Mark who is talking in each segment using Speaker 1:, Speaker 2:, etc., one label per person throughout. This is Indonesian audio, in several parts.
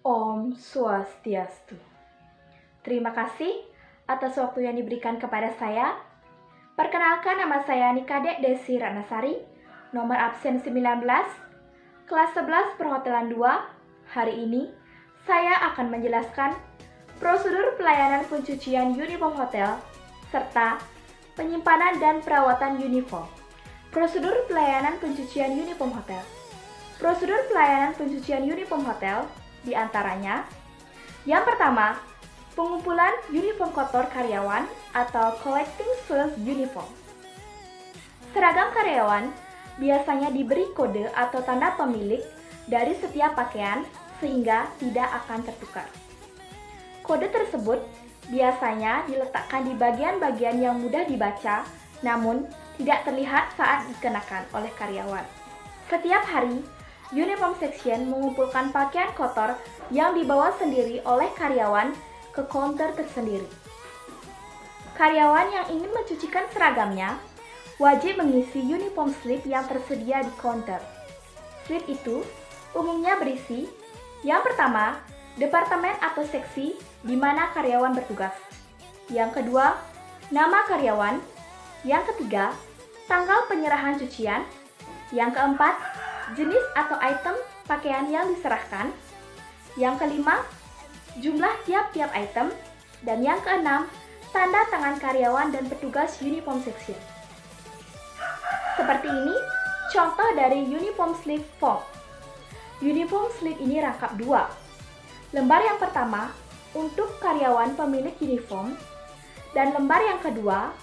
Speaker 1: Om Swastiastu. Terima kasih atas waktu yang diberikan kepada saya. Perkenalkan, nama saya Nikade Desi Ratnasari, nomor absen 19, kelas 11 Perhotelan 2. Hari ini saya akan menjelaskan prosedur pelayanan pencucian uniform hotel serta penyimpanan dan perawatan uniform. Prosedur pelayanan pencucian uniform hotel. Prosedur pelayanan pencucian uniform hotel diantaranya: yang pertama, pengumpulan uniform kotor karyawan atau collecting soiled uniform. Seragam karyawan biasanya diberi kode atau tanda pemilik dari setiap pakaian sehingga tidak akan tertukar. Kode tersebut biasanya diletakkan di bagian-bagian yang mudah dibaca namun tidak terlihat saat dikenakan oleh karyawan. Setiap hari, uniform section mengumpulkan pakaian kotor yang dibawa sendiri oleh karyawan ke counter tersendiri. Karyawan yang ingin mencucikan seragamnya wajib mengisi uniform slip yang tersedia di counter. Slip itu umumnya berisi: yang pertama, departemen atau seksi di mana karyawan bertugas. Yang kedua, nama karyawan. Yang ketiga, tanggal penyerahan cucian. Yang keempat, jenis atau item pakaian yang diserahkan. Yang kelima, jumlah tiap-tiap item. Dan yang keenam, tanda tangan karyawan dan petugas uniform section. Seperti ini contoh dari uniform slip form. Uniform slip ini rangkap dua. Lembar yang pertama untuk karyawan pemilik uniform dan lembar yang kedua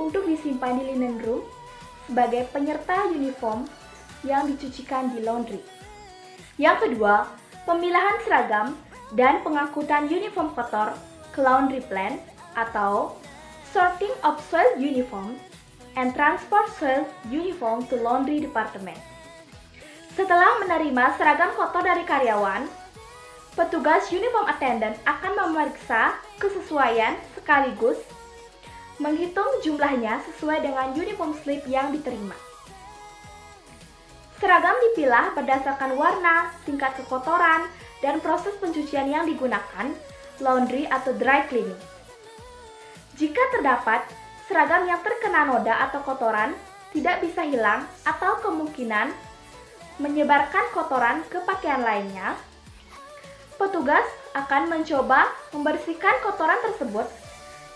Speaker 1: untuk disimpan di linen room sebagai penyerta uniform yang dicucikan di laundry. Yang kedua, pemilahan seragam dan pengangkutan uniform kotor ke laundry plant atau sorting of soiled uniform and transport soiled uniform to laundry department. Setelah menerima seragam kotor dari karyawan, petugas uniform attendant akan memeriksa kesesuaian sekaligus menghitung jumlahnya sesuai dengan uniform slip yang diterima. Seragam dipilah berdasarkan warna, tingkat kekotoran, dan proses pencucian yang digunakan, laundry atau dry cleaning. Jika terdapat seragam yang terkena noda atau kotoran, tidak bisa hilang atau kemungkinan menyebarkan kotoran ke pakaian lainnya, petugas akan mencoba membersihkan kotoran tersebut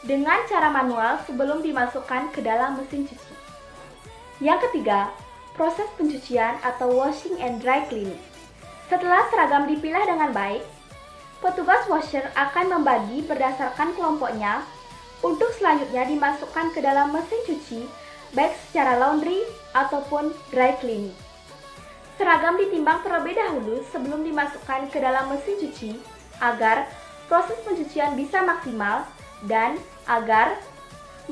Speaker 1: dengan cara manual sebelum dimasukkan ke dalam mesin cuci. Yang ketiga, proses pencucian atau washing and dry cleaning. Setelah seragam dipilah dengan baik, petugas washer akan membagi berdasarkan kelompoknya untuk selanjutnya dimasukkan ke dalam mesin cuci baik secara laundry ataupun dry cleaning. Seragam ditimbang terlebih dahulu sebelum dimasukkan ke dalam mesin cuci agar proses pencucian bisa maksimal dan agar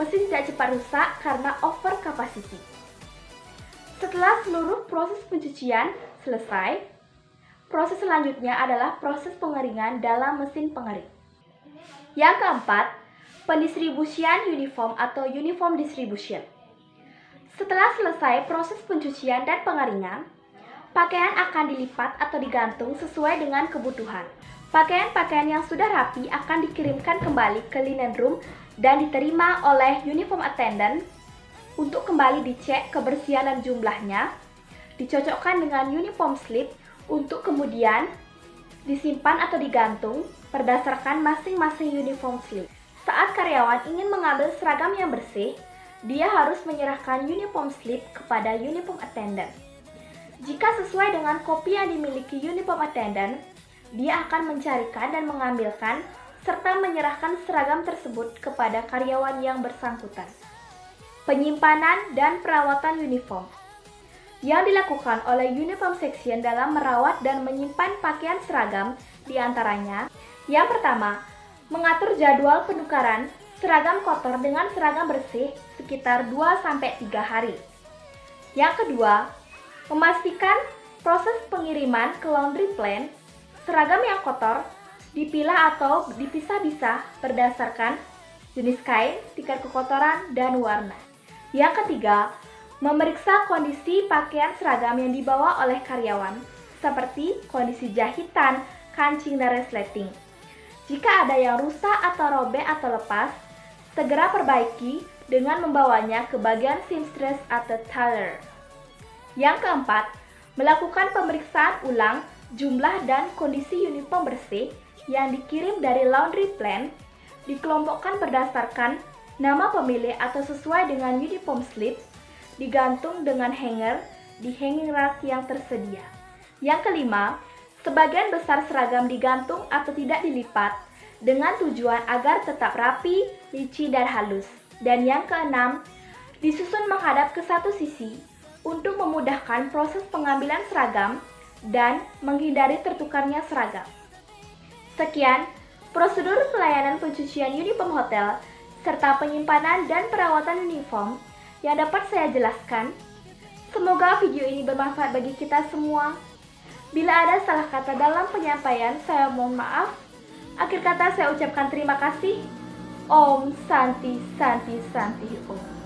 Speaker 1: mesin tidak cepat rusak karena over capacity. Setelah seluruh proses pencucian selesai, proses selanjutnya adalah proses pengeringan dalam mesin pengering. Yang keempat, pendistribusian uniform atau uniform distribution. Setelah selesai proses pencucian dan pengeringan, pakaian akan dilipat atau digantung sesuai dengan kebutuhan. Pakaian-pakaian yang sudah rapi akan dikirimkan kembali ke linen room dan diterima oleh uniform attendant untuk kembali dicek kebersihan dan jumlahnya, dicocokkan dengan uniform slip untuk kemudian disimpan atau digantung berdasarkan masing-masing uniform slip. Saat karyawan ingin mengambil seragam yang bersih, dia harus menyerahkan uniform slip kepada uniform attendant. Jika sesuai dengan kopi yang dimiliki uniform attendant, dia akan mencarikan dan mengambilkan serta menyerahkan seragam tersebut kepada karyawan yang bersangkutan. Penyimpanan dan perawatan uniform yang dilakukan oleh uniform section dalam merawat dan menyimpan pakaian seragam diantaranya: yang pertama, mengatur jadwal penukaran seragam kotor dengan seragam bersih sekitar 2-3 hari. Yang kedua, memastikan proses pengiriman ke laundry plant seragam yang kotor dipilah atau dipisah-pisah berdasarkan jenis kain, tingkat kekotoran, dan warna. Yang ketiga, memeriksa kondisi pakaian seragam yang dibawa oleh karyawan, seperti kondisi jahitan, kancing, dan resleting. Jika ada yang rusak atau robek atau lepas, segera perbaiki dengan membawanya ke bagian seamstress atau tailor. Yang keempat, melakukan pemeriksaan ulang jumlah dan kondisi uniform bersih yang dikirim dari laundry plan, dikelompokkan berdasarkan nama pemilik atau sesuai dengan uniform slips, digantung dengan hanger di hanging rack yang tersedia. Yang kelima, sebagian besar seragam digantung atau tidak dilipat dengan tujuan agar tetap rapi, licin, dan halus. Dan yang keenam, disusun menghadap ke satu sisi untuk memudahkan proses pengambilan seragam dan menghindari tertukarnya seragam. Sekian prosedur pelayanan pencucian uniform hotel serta penyimpanan dan perawatan uniform yang dapat saya jelaskan. Semoga video ini bermanfaat bagi kita semua. Bila ada salah kata dalam penyampaian, saya mohon maaf. Akhir kata saya ucapkan terima kasih. Om Santi Santi Santi Om.